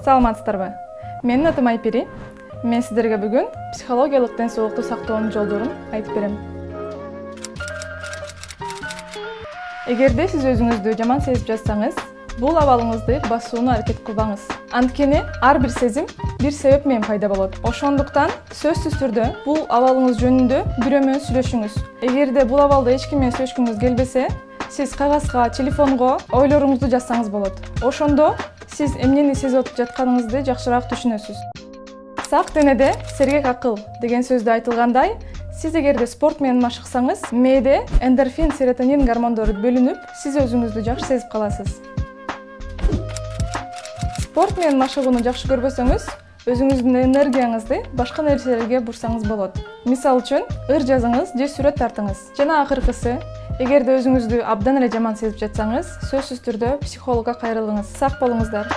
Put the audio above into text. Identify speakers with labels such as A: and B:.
A: Саламатсыздарбы? Менин атым Айпери. Мен сиздерге бүгүн психологиялык ден соолукту сактоонун жолдорун айтып берем. Эгерде сиз өзүңүздү жаман сезип жатсаңыз, бул абалыңызды басууну аракет кылбаңыз. Анткени ар бир сезим бир себеп менен пайда болот. Ошондуктан сөзсүз түрдө бул абалыңыз жөнүндө бирөө менен сүйлөшүңүз. Эгерде бул абалда эч ким менен сүйлөшкүңүз келбесе, сиз кагазга, телефонго ойлоруңузду жазсаңыз болот. Ошондо сиз эмнени сезип жатканыңызды жакшыраак түшүнөсүз. Сак денеде сергек акыл деген сөздө айтылгандай, сиз эгерде спорт менен машыксаңыз, мээде эндорфин, серотонин гормондору бөлүнүп, сиз өзүңүздү жакшы сезип каласыз. Спорт менен машыгууну жакшы көрбөсөңүз, өзүңүздүн энергияңызды башка нерселерге бурсаңыз болот. Мисалы үчүн, ыр жазыңыз же сүрөт тартыңыз. Жана акыркысы, эгерде өзүңүздү абдан эле жаман сезип жатсаңыз, сөзсүз түрдө психологко кайрылыңыз. Сак болуңуздар.